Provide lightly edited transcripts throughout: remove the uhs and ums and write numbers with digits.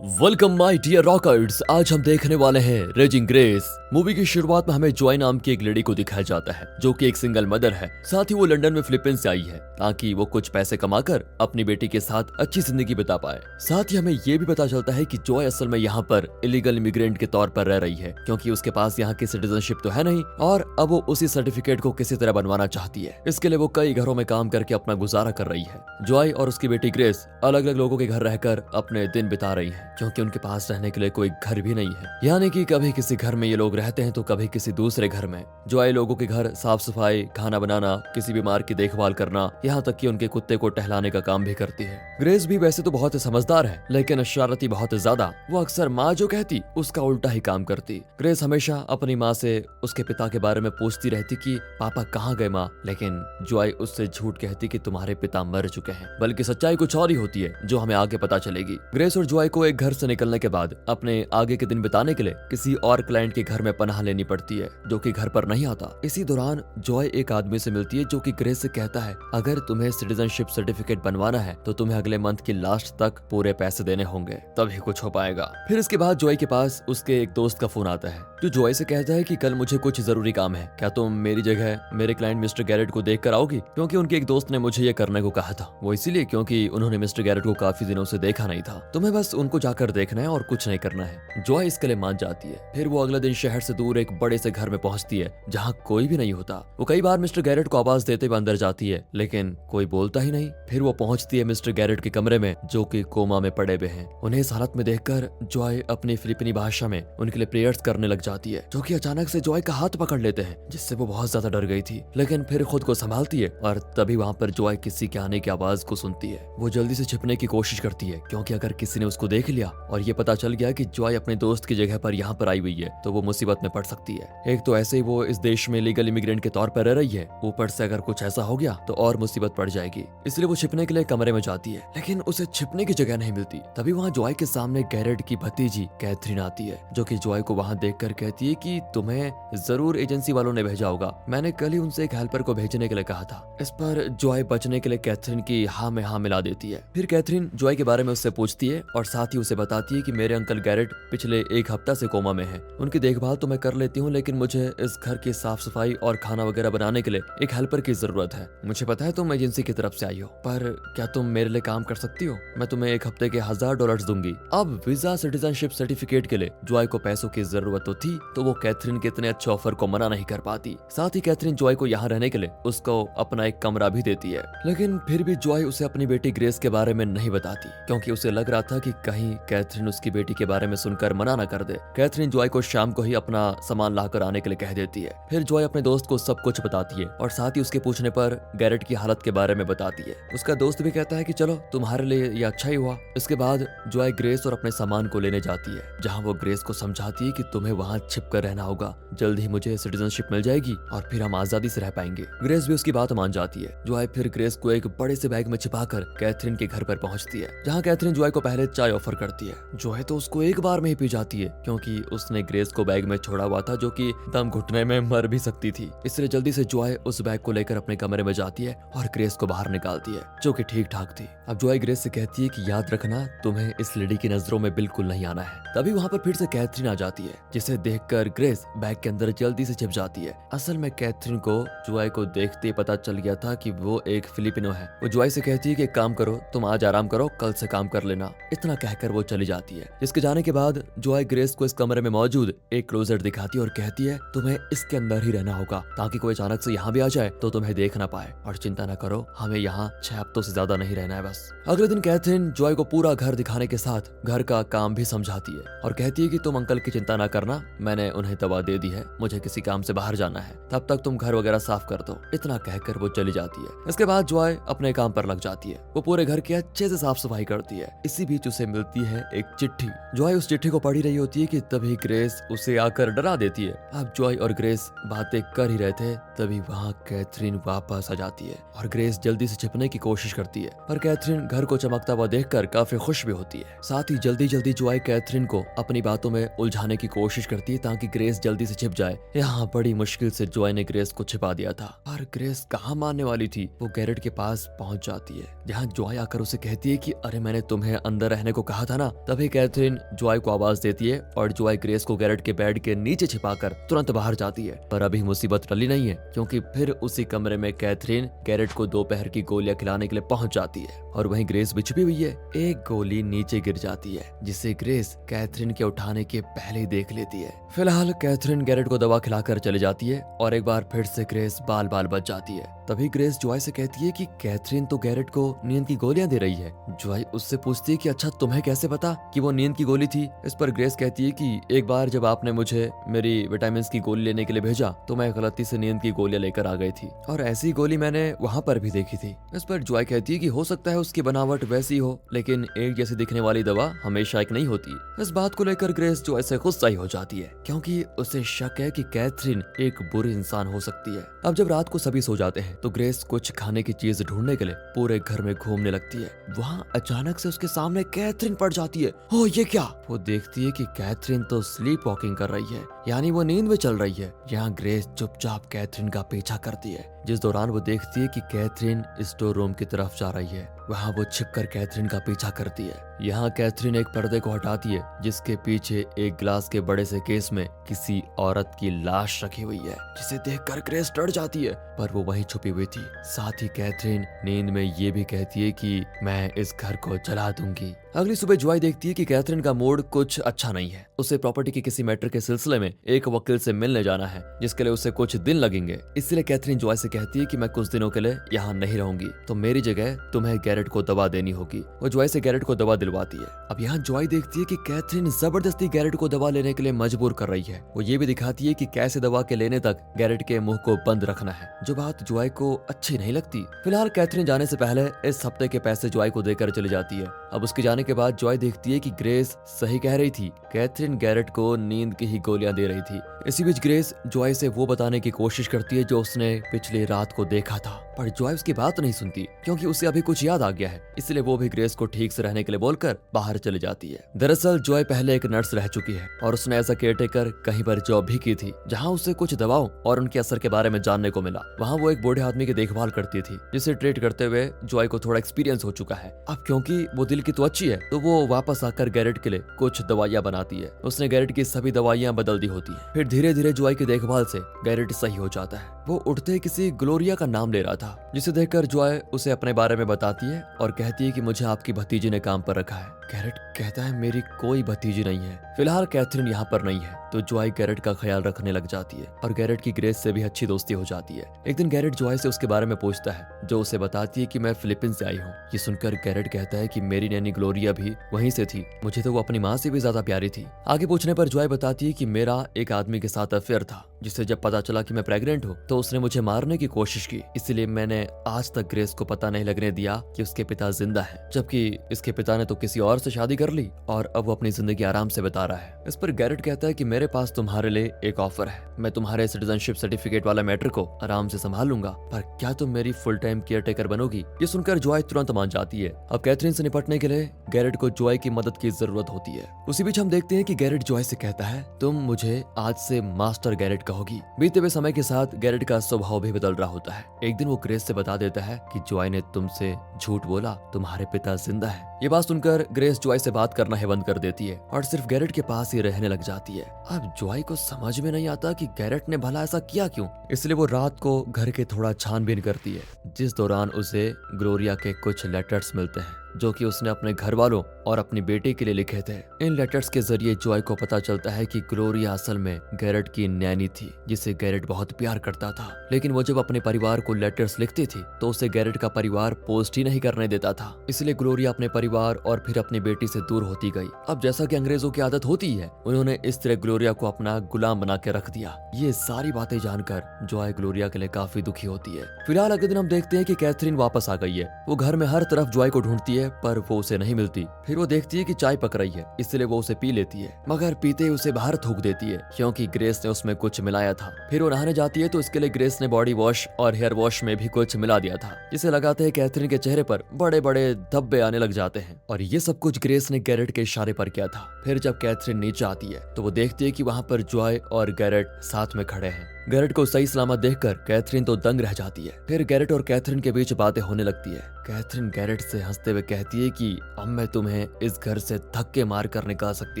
Welcome my dear rockers. आज हम देखने वाले हैं रेजिंग ग्रेस। मूवी की शुरुआत में हमें जॉय नाम की एक लेडी को दिखाया जाता है जो कि एक सिंगल मदर है। साथ ही वो लंदन में फिलीपींस से आई है ताकि वो कुछ पैसे कमाकर अपनी बेटी के साथ अच्छी जिंदगी बिता पाए। साथ ही हमें ये भी पता चलता है कि जॉय असल में यहाँ पर इलीगल इमिग्रेंट के तौर पर रह रही है क्योंकि उसके पास यहाँ की सिटीजनशिप तो है नहीं और अब वो उसी सर्टिफिकेट को किसी तरह बनवाना चाहती है। इसके लिए वो कई घरों में काम करके अपना गुजारा कर रही है। जॉय और उसकी बेटी ग्रेस अलग अलग लोगों के घर रहकर अपने दिन बिता रही है क्योंकि उनके पास रहने के लिए कोई घर भी नहीं है। यानी कि कभी किसी घर में ये लोग रहते हैं तो कभी किसी दूसरे घर में। जॉय लोगों के घर साफ सफाई, खाना बनाना, किसी बीमार की देखभाल करना, यहाँ तक कि उनके कुत्ते को टहलाने का काम भी करती है। ग्रेस भी वैसे तो बहुत समझदार है लेकिन शरारती बहुत ज्यादा। वो अक्सर माँ जो कहती उसका उल्टा ही काम करती। ग्रेस हमेशा अपनी माँ से उसके पिता के बारे में पूछती रहती कि पापा कहाँ गए माँ, लेकिन जॉय उससे झूठ कहती कि तुम्हारे पिता मर चुके हैं। बल्कि सच्चाई कुछ और ही होती है जो हमें आगे पता चलेगी। ग्रेस और जॉय को एक घर से निकलने के बाद अपने आगे के दिन बिताने के लिए किसी और क्लाइंट के घर में पनाह लेनी पड़ती है जो कि घर पर नहीं आता। इसी दौरान जॉय एक आदमी से मिलती है जो कि ग्रेस से कहता है अगर तुम्हें सिटीजनशिप सर्टिफिकेट बनवाना है तो तुम्हें अगले मंथ की लास्ट तक पूरे पैसे देने होंगे, तभी कुछ हो पाएगा। फिर इसके बाद जॉय के पास उसके एक दोस्त का फोन आता है जो जॉय से कहता है कि कल मुझे कुछ जरूरी काम है, क्या तुम मेरी जगह मेरे क्लाइंट मिस्टर गैरेट को देख कर आओगी, क्योंकि उनके एक दोस्त ने मुझे ये करने को कहा था। वो इसीलिए क्योंकि उन्होंने मिस्टर गैरेट को काफी दिनों से देखा नहीं था। तुम्हें बस उनको जाकर देखना है और कुछ नहीं करना है। जॉय इसके लिए मान जाती है। फिर वो अगले दिन शहर से दूर एक बड़े से घर में पहुंचती है जहाँ कोई भी नहीं होता। वो कई बार मिस्टर गैरेट को आवाज देते हुए अंदर जाती है लेकिन कोई बोलता ही नहीं। फिर वो पहुंचती है मिस्टर गैरेट के कमरे में जो कि कोमा में पड़े हुए हैं। उन्हें इस हालत में देखकर जॉय अपनी फिलिपीनी भाषा में उनके लिए प्रेयर्स करने लग जाती है जो कि अचानक से जॉय का हाथ पकड़ लेते हैं जिससे वो बहुत ज्यादा डर गई थी, लेकिन फिर खुद को संभालती है और तभी वहाँ पर जॉय किसी के आने की आवाज को सुनती है। वो जल्दी से छिपने की कोशिश करती है क्योंकि अगर किसी ने उसको देख लिया और ये पता चल गया कि जॉय अपने दोस्त की जगह पर यहाँ पर आई हुई है तो वो मुसीबत में पड़ सकती है। एक तो ऐसे ही वो इस देश में लीगल इमिग्रेंट के तौर पर रह रही है, ऊपर से अगर कुछ ऐसा हो गया तो और मुसीबत पड़ जाएगी। इसलिए वो छिपने के लिए कमरे में जाती है लेकिन उसे छिपने की जगह नहीं मिलती। तभी वहाँ जॉय के सामने गैरेट की भतीजी कैथरीन आती है जो कि जॉय को वहाँ देखकर कहती है कि तुम्हें जरूर एजेंसी वालों ने भेजा होगा, मैंने कल ही उनसे एक हेल्पर को भेजने के लिए कहा था। इस पर जॉय बचने के लिए कैथरीन की हाँ में हाँ मिला देती है। फिर कैथरीन जॉय के बारे में उससे पूछती है और साथ ही उसे बताती है कि मेरे अंकल गैरेट पिछले एक हफ्ता से कोमा में है। उनकी देखभाल तो मैं कर लेती हूँ लेकिन मुझे इस घर की साफ सफाई और खाना वगैरह बनाने के लिए एक हेल्पर की जरूरत है। मुझे पता है तुम एजेंसी की तरफ से आई हो, पर क्या तुम मेरे लिए काम कर सकती हो? मैं तुम्हें एक हफ्ते के $1000 दूंगी। अब वीजा सिटीजनशिप सर्टिफिकेट के लिए जॉय को पैसों की जरूरत तो थी तो वो कैथरीन के इतने अच्छे ऑफर को मना नहीं कर पाती। साथ ही कैथरीन जॉय को यहाँ रहने के लिए उसको अपना एक कमरा भी देती है, लेकिन फिर भी जॉय उसे अपनी बेटी ग्रेस के बारे में नहीं बताती क्योंकि उसे लग रहा था कि कहीं कैथरीन उसकी बेटी के बारे में सुनकर मना न कर दे। कैथरीन जॉय को शाम को ही अपना सामान लाकर आने के लिए कह देती है। फिर जॉय अपने दोस्त को सब कुछ बताती है और साथ ही उसके पूछने पर गैरेट की हालत के बारे में बताती है। उसका दोस्त भी कहता है कि चलो तुम्हारे लिए ये अच्छा ही हुआ। इसके बाद जॉय ग्रेस और अपने सामान को लेने जाती है जहाँ वो ग्रेस को समझाती है कि तुम्हें वहाँ छिप कर रहना होगा, जल्द ही मुझे सिटीजनशिप मिल जाएगी और फिर हम आजादी से रह पाएंगे। ग्रेस भी उसकी बात मान जाती है। जॉय फिर ग्रेस को एक बड़े से बैग में छिपाकर कैथरीन के घर पर पहुंचती है जहाँ कैथरीन जॉय को पहले चाय ऑफर करती है। जॉय तो उसको एक बार में ही पी जाती है क्योंकि उसने ग्रेस को बैग में छोड़ा हुआ था जो कि दम घुटने में मर भी सकती थी। इसलिए जल्दी से जॉय उस बैग को लेकर अपने कमरे में जाती है और ग्रेस को बाहर निकालती है जो कि ठीक ठाक थी। अब जॉय ग्रेस से कहती है कि याद रखना तुम्हें इस लेडी की नजरों में बिल्कुल नहीं आना है। तभी वहाँ पर फिर से कैथरीन आ जाती है जिसे देखकर ग्रेस बैग के अंदर जल्दी से छिप जाती है। असल में कैथरीन को जॉय को देखते पता चल गया था कि वो एक फिलिपिनो है। वो जॉय से कहती है कि एक काम करो, तुम आज आराम करो, कल से काम कर लेना। इतना कहकर वो चली जाती है। इसके जाने के बाद जॉय ग्रेस को इस कमरे में मौजूद एक क्लोजेट दिखाती है और कहती है तुम्हें इसके अंदर ही रहना होगा ताकि कोई अचानक से यहाँ भी आ जाए तो तुम्हें देख ना पाए, और चिंता ना करो, हमें यहाँ 6 हफ्तों से ज्यादा नहीं रहना है बस। अगले दिन कैथरीन जॉय को पूरा घर दिखाने के साथ घर का काम भी समझाती है और कहती है कि तुम अंकल की चिंता ना करना, मैंने उन्हें दवा दे दी है, मुझे किसी काम से बाहर जाना है, तब तक तुम घर वगैरह साफ कर दो। इतना कहकर वो चली जाती है। इसके बाद जॉय अपने काम पर लग जाती है। वो पूरे घर की अच्छे से साफ सफाई करती है। इसी बीच उसे मिलती है एक चिट्ठी। जॉय उस चिट्ठी को पढ़ी रही होती है कि तभी ग्रेस उसे आकर डरा देती है। अब जॉय और ग्रेस बातें कर ही रहे थे तभी वहाँ कैथरीन वापस आ जाती है और ग्रेस जल्दी से छिपने की कोशिश करती है, पर कैथरीन घर को चमकता हुआ देखकर काफी खुश भी होती है। साथ ही जल्दी जल्दी जॉय कैथरीन को अपनी बातों में उलझाने की कोशिश करती है ताकि ग्रेस जल्दी से छिप जाए। यहाँ बड़ी मुश्किल से जॉय ने ग्रेस को छिपा दिया था, पर ग्रेस कहाँ मानने वाली थी। वो गैरेट के पास पहुंच जाती है जहाँ जॉय आकर उसे कहती है कि अरे मैंने तुम्हें अंदर रहने को कहा था ना, तभी कैथरीन जॉय को आवाज देती है और जॉय ग्रेस को गैरेट के बेड के नीचे छिपाकर तुरंत बाहर जाती है। पर अभी मुसीबत टली नहीं है, क्योंकि फिर उसी कमरे में कैथरीन गैरेट को दोपहर की गोलियां खिलाने के लिए पहुंच जाती है और वहीं ग्रेस भी छुपी हुई है। एक गोली नीचे गिर जाती है, जिसे ग्रेस कैथरीन के उठाने के पहले ही देख लेती है। फिलहाल कैथरीन गैरेट को दवा खिलाकर चली जाती है और एक बार फिर से ग्रेस बाल बाल बच जाती है। तभी ग्रेस जॉय से कहती है कि कैथरीन तो गैरेट को नींद की गोलियां दे रही है। जॉय उससे पूछती है कि अच्छा तुम्हें कैसे पता कि वो नींद की गोली थी। इस पर ग्रेस कहती है कि एक बार जब आपने मुझे मेरी विटामिन की गोली लेने के लिए भेजा तो मैं गलती से नींद की गोलियां लेकर आ गई थी और ऐसी गोली मैंने वहां पर भी देखी थी। इस पर जॉय कहती है कि हो सकता है उसकी बनावट वैसी हो, लेकिन एक जैसी दिखने वाली दवा हमेशा एक नहीं होती। इस बात को लेकर ग्रेस जॉय से गुस्सा ही हो जाती है, क्योंकि उसे शक है कि कैथरीन एक बुरी इंसान हो सकती है। अब जब रात को सभी सो जाते हैं तो ग्रेस कुछ खाने की चीज ढूंढने के लिए पूरे घर में घूमने लगती है। वहाँ अचानक से उसके सामने कैथरीन पड़ जाती है। ओ ये क्या? वो देखती है कि कैथरीन तो स्लीप वॉकिंग कर रही है, यानी वो नींद में चल रही है। यहाँ ग्रेस चुपचाप कैथरीन का पीछा करती है, जिस दौरान वो देखती है कि कैथरीन स्टोर रूम की तरफ जा रही है। वहाँ वो छिपकर कैथरीन का पीछा करती है। यहाँ कैथरीन एक पर्दे को हटाती है, जिसके पीछे एक ग्लास के बड़े से केस में किसी औरत की लाश रखी हुई है, जिसे देखकर ग्रेस डर जाती है, पर वो वहीं छुपी हुई थी। साथ ही कैथरीन नींद में ये भी कहती है कि मैं इस घर को जला दूंगी। अगली सुबह जॉय देखती है कि कैथरीन का मूड कुछ अच्छा नहीं है। उसे प्रॉपर्टी के किसी मैटर के सिलसिले में एक वकील से मिलने जाना है, जिसके लिए उसे कुछ दिन लगेंगे। इसलिए कैथरीन जॉय से कहती है कि मैं कुछ दिनों के लिए यहाँ नहीं रहूंगी, तो मेरी जगह तुम्हें गैरेट को दवा देनी होगी। वो जॉय से गैरेट को दवा दिलवाती है। अब यहाँ जॉय देखती है कि कैथरीन जबरदस्ती गैरेट को दवा लेने के लिए मजबूर कर रही है। वो ये भी दिखाती है कि कैसे दवा के लेने तक गैरेट के मुंह को बंद रखना है, जो बात जॉय को अच्छी नहीं लगती। फिलहाल कैथरीन जाने से पहले इस हफ्ते के पैसे जॉय को देकर चली जाती है। अब उसके जाने के बाद जॉय देखती है कि ग्रेस सही कह रही थी, कैथरीन गैरेट को नींद की ही गोलियां दे रही थी। इसी बीच ग्रेस जॉय से वो बताने की कोशिश करती है जो उसने पिछली रात को देखा था, पर जॉय उसकी बात नहीं सुनती, क्योंकि उसे अभी कुछ याद आ गया है। इसलिए वो भी ग्रेस को ठीक से रहने के लिए बोलकर बाहर चली जाती है। दरअसल जॉय पहले एक नर्स रह चुकी है और उसने ऐसा केयरटेकर कहीं पर जॉब भी की थी, जहाँ उसे कुछ दवाओं और उनके असर के बारे में जानने को मिला। वहाँ वो एक बूढ़े आदमी की देखभाल करती थी, जिसे ट्रीट करते हुए जॉय को थोड़ा एक्सपीरियंस हो चुका है। अब क्योंकि वो दिल की तो अच्छी है, तो वो वापस आकर गैरेट के लिए कुछ दवाइयाँ बनाती है। उसने गैरेट की सभी दवाइयाँ बदल दी होती है। फिर धीरे धीरे जॉय की देखभाल से गैरेट सही हो जाता है। वो उठते ही किसी ग्लोरिया का नाम ले रहा था, जिसे देखकर जॉय उसे अपने बारे में बताती है और कहती है कि मुझे आपकी भतीजी ने काम पर रखा है। गैरेट कहता है मेरी कोई भतीजी नहीं है। फिलहाल कैथरीन यहाँ पर नहीं है, तो जॉय गैरेट का ख्याल रखने लग जाती है और गैरेट की ग्रेस से भी अच्छी दोस्ती हो जाती है। एक दिन गैरेट जॉय से उसके बारे में पूछता है, जो उसे बताती है कि मैं फिलीपींस से आई हूँ। ये सुनकर गैरेट कहता है कि मेरी नैनी ग्लोरिया भी वहीं से थी, मुझे तो वो अपनी माँ से भी ज्यादा प्यारी थी। आगे पूछने पर जॉय बताती है कि मेरा एक आदमी के साथ अफेयर था, जिसे जब पता चला कि मैं प्रेग्नेंट हूँ तो उसने मुझे मारने की कोशिश की। इसलिए मैंने आज तक ग्रेस को पता नहीं लगने दिया कि उसके पिता जिंदा है, जबकि इसके पिता ने तो किसी और से शादी कर ली और अब वो अपनी जिंदगी आराम से बिता रहा है। इस पर गैरेट कहता है कि मेरे पास तुम्हारे लिए एक ऑफर है, मैं तुम्हारे सिटीजनशिप सर्टिफिकेट वाला मैटर को आराम से संभाल लूंगा, पर क्या तुम मेरी फुल टाइम केयर टेकर बनोगी? ये सुनकर जॉय तुरंत मान जाती है। अब कैथरीन से निपटने के लिए गैरेट को जॉय की मदद की जरूरत होती है। उसी बीच हम देखते हैं कि गैरेट जॉय से कहता है, तुम मुझे आज से मास्टर गैरेट कहोगी। बीते हुए समय के साथ गैरेट का स्वभाव भी बदल रहा होता है। एक दिन वो ग्रेस से बता देता है कि जॉय ने तुमसे झूठ बोला, तुम्हारे पिता जिंदा है। ये बात सुनकर ग्रेस जॉय से बात करना ही बंद कर देती है और सिर्फ गैरेट के पास ही रहने लग जाती है। अब जॉय को समझ में नहीं आता कि गैरेट ने भला ऐसा किया क्यों, इसलिए वो रात को घर के थोड़ा छानबीन करती है, जिस दौरान उसे ग्लोरिया के कुछ लेटर्स मिलते हैं जो कि उसने अपने घर वालों और अपनी बेटी के लिए लिखे थे। इन लेटर्स के जरिए जॉय को पता चलता है कि ग्लोरिया असल में गैरेट की नैनी थी, जिसे गैरेट बहुत प्यार करता था। लेकिन वो जब अपने परिवार को लेटर्स लिखती थी तो उसे गैरेट का परिवार पोस्ट ही नहीं करने देता था। इसलिए ग्लोरिया अपने परिवार और फिर अपनी बेटी से दूर होती गई। अब जैसा कि अंग्रेजों की आदत होती है, उन्होंने इस तरह ग्लोरिया को अपना गुलाम बना के रख दिया। ये सारी बातें जानकर जॉय ग्लोरिया के लिए काफी दुखी होती है। फिलहाल अगले दिन हम देखते हैं कि कैथरीन वापस आ गई है। वो घर में हर तरफ जॉय को ढूंढती है, पर वो उसे नहीं मिलती। फिर वो देखती है कि चाय पक रही है, इसलिए वो उसे पी लेती है, मगर पीते ही उसे बाहर थूक देती है, क्योंकि ग्रेस ने उसमें कुछ मिलाया था। फिर वो नहाने जाती है तो इसके लिए ग्रेस ने बॉडी वॉश और हेयर वॉश में भी कुछ मिला दिया था, जिसे लगाते ही कैथरीन के चेहरे पर बड़े बड़े धब्बे आने लग जाते हैं। और ये सब कुछ ग्रेस ने गैरेट के इशारे पर किया था। फिर जब कैथरीन नीचे आती है तो वो देखती है कि वहाँ पर जॉय और गैरेट साथ में खड़े हैं। गैरेट को सही सलामत देखकर कैथरीन तो दंग रह जाती है। फिर गैरेट और कैथरीन के बीच बातें होने लगती है। कैथरीन गैरेट से हंसते हुए कहती है कि अब मैं तुम्हें इस घर से धक्के मार कर निकाल सकती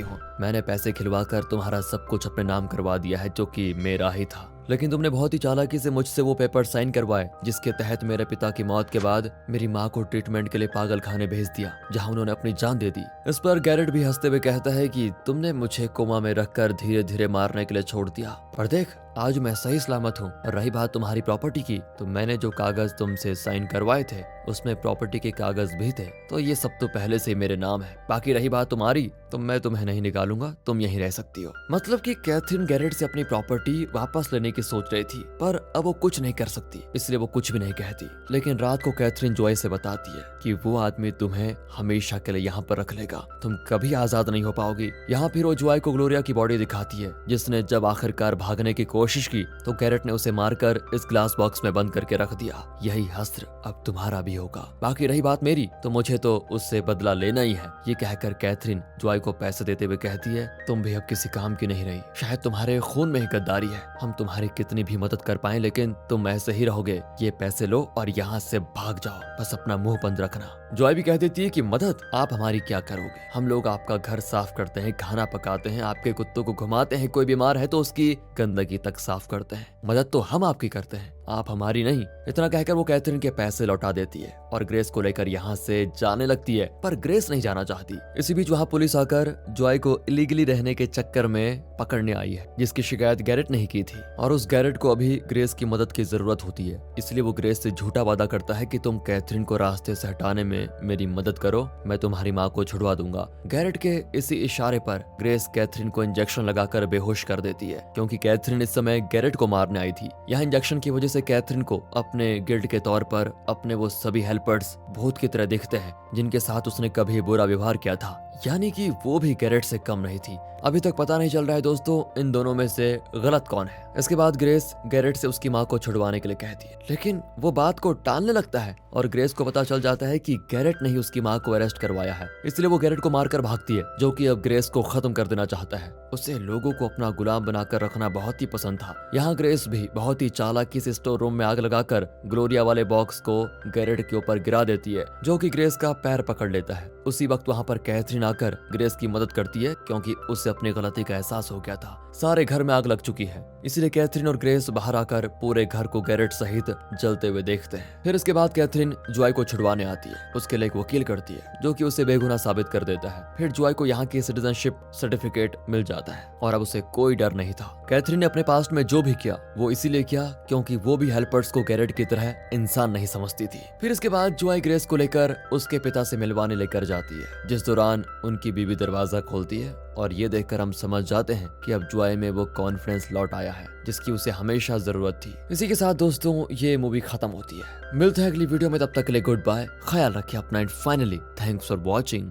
हूँ। मैंने पैसे खिलवा कर तुम्हारा सब कुछ अपने नाम करवा दिया है, जो कि मेरा ही था, लेकिन तुमने बहुत ही चालाकी से मुझसे वो पेपर साइन करवाए जिसके तहत मेरे पिता की मौत के बाद मेरी माँ को ट्रीटमेंट के लिए पागल खाने भेज दिया, जहाँ उन्होंने अपनी जान दे दी। इस पर गैरेट भी हंसते हुए कहता है कि तुमने मुझे कोमा में रखकर धीरे धीरे मारने के लिए छोड़ दिया, पर देख आज मैं सही सलामत हूँ। और रही बात तुम्हारी प्रॉपर्टी की, तो मैंने जो कागज तुमसे साइन करवाए थे उसमें प्रॉपर्टी के कागज भी थे, तो ये सब तो पहले से मेरे नाम है। बाकी रही बात तुम्हारी, तो मैं तुम्हें नहीं निकालूंगा, तुम यहीं रह सकती हो। मतलब कि कैथरीन गैरेट से अपनी प्रॉपर्टी वापस लेने की सोच रही थी, पर अब वो कुछ नहीं कर सकती, इसलिए वो कुछ भी नहीं कहती। लेकिन रात को कैथरीन जॉय से बताती है कि वो आदमी तुम्हें हमेशा के लिए यहाँ पर रख लेगा, तुम कभी आजाद नहीं हो पाओगी। यहाँ फिर वो जॉय को ग्लोरिया की बॉडी दिखाती है, जिसने जब आखिरकार भागने की कोशिश की तो गैरेट ने उसे मारकर इस ग्लास बॉक्स में बंद करके रख दिया। यही हस्त्र अब तुम्हारा भी होगा। बाकी रही बात मेरी, तो मुझे तो उससे बदला लेना ही है। ये कहकर कैथरीन जॉय को पैसे देते हुए कहती है, तुम भी अब किसी काम की नहीं रही, शायद तुम्हारे खून में ही गद्दारी है। हम तुम्हारी कितनी भी मदद कर पाए, लेकिन तुम ऐसे ही रहोगे। ये पैसे लो और यहाँ से भाग जाओ, बस अपना मुंह बंद रखना। जॉय भी कह देती है कि मदद आप हमारी क्या करोगे, हम लोग आपका घर साफ करते हैं, खाना पकाते हैं, आपके कुत्तों को घुमाते हैं, कोई बीमार है तो उसकी गंदगी तक साफ करते हैं। मदद तो हम आपकी करते हैं, आप हमारी नहीं। इतना कहकर वो कैथरीन के पैसे लौटा देती है और ग्रेस को लेकर यहाँ से जाने लगती है, पर ग्रेस नहीं जाना चाहती। इसी बीच वहाँ पुलिस आकर जॉय को इलीगली रहने के चक्कर में पकड़ने आई है, जिसकी शिकायत गैरेट ने ही की थी, और उस गैरेट को अभी ग्रेस की मदद की जरूरत होती है। इसलिए वो ग्रेस से झूठा वादा करता है कि तुम कैथरीन को रास्ते से हटाने में मेरी मदद करो, मैं तुम्हारी माँ को छुड़वा दूंगा। गैरेट के इसी इशारे पर ग्रेस कैथरीन को इंजेक्शन लगाकर बेहोश कर देती है, क्योंकि कैथरीन इस समय गैरेट को मारने आई थी। यहाँ इंजेक्शन की वजह से कैथरीन को अपने गिल्ड के तौर पर अपने वो सभी हेल्पर्स भूत की तरह दिखते हैं, जिनके साथ उसने कभी बुरा व्यवहार किया था, यानी कि वो भी गैरेट से कम नहीं थी। अभी तक पता नहीं चल रहा है दोस्तों इन दोनों में से गलत कौन है। इसके बाद ग्रेस गैरेट से उसकी माँ को छुड़वाने के लिए कहती है, लेकिन वो बात को टालने लगता है और ग्रेस को पता चल जाता है कि गैरेट ने ही उसकी माँ को अरेस्ट करवाया है। इसलिए वो गैरेट को मारकर भागती है, जो कि अब ग्रेस को खत्म कर देना चाहता है। उसे लोगों को अपना गुलाम बनाकर रखना बहुत ही पसंद था। यहाँ ग्रेस भी बहुत ही चालाकी से स्टोर रूम में आग लगाकर ग्लोरिया वाले बॉक्स को गैरेट के ऊपर गिरा देती है, जो कि ग्रेस का पैर पकड़ लेता है। उसी वक्त वहाँ पर कैथरीन आकर ग्रेस की मदद करती है, क्योंकि उसे अपनी गलती का एहसास हो गया था। सारे घर में आग लग चुकी है, इसलिए कैथरीन और ग्रेस बाहर आकर पूरे घर को गैरेट सहित जलते हुए देखते हैं। फिर इसके बाद कैथरीन जॉय को छुड़वाने आती है, उसके लिए एक वकील करती है, जो कि उसे बेगुनाह साबित कर देता है। फिर जॉय को यहाँ की सिटीजनशिप सर्टिफिकेट मिल जाता है और अब उसे कोई डर नहीं था। कैथरीन ने अपने पास्ट में जो भी किया वो इसीलिए किया क्योंकि वो भी हेल्पर्स को गैरेट की तरह इंसान नहीं समझती थी। फिर इसके बाद जॉय ग्रेस को लेकर उसके पिता से मिलवाने लेकर जाती है, जिस दौरान उनकी बीवी दरवाजा खोलती है और ये देखकर हम समझ जाते हैं कि अब जॉय में वो कॉन्फिडेंस लौट आया है जिसकी उसे हमेशा जरूरत थी। इसी के साथ दोस्तों ये मूवी खत्म होती है। मिलते हैं अगली वीडियो में, तब तक के लिए गुड बाय, ख्याल रखिए अपना and finally thanks for watching.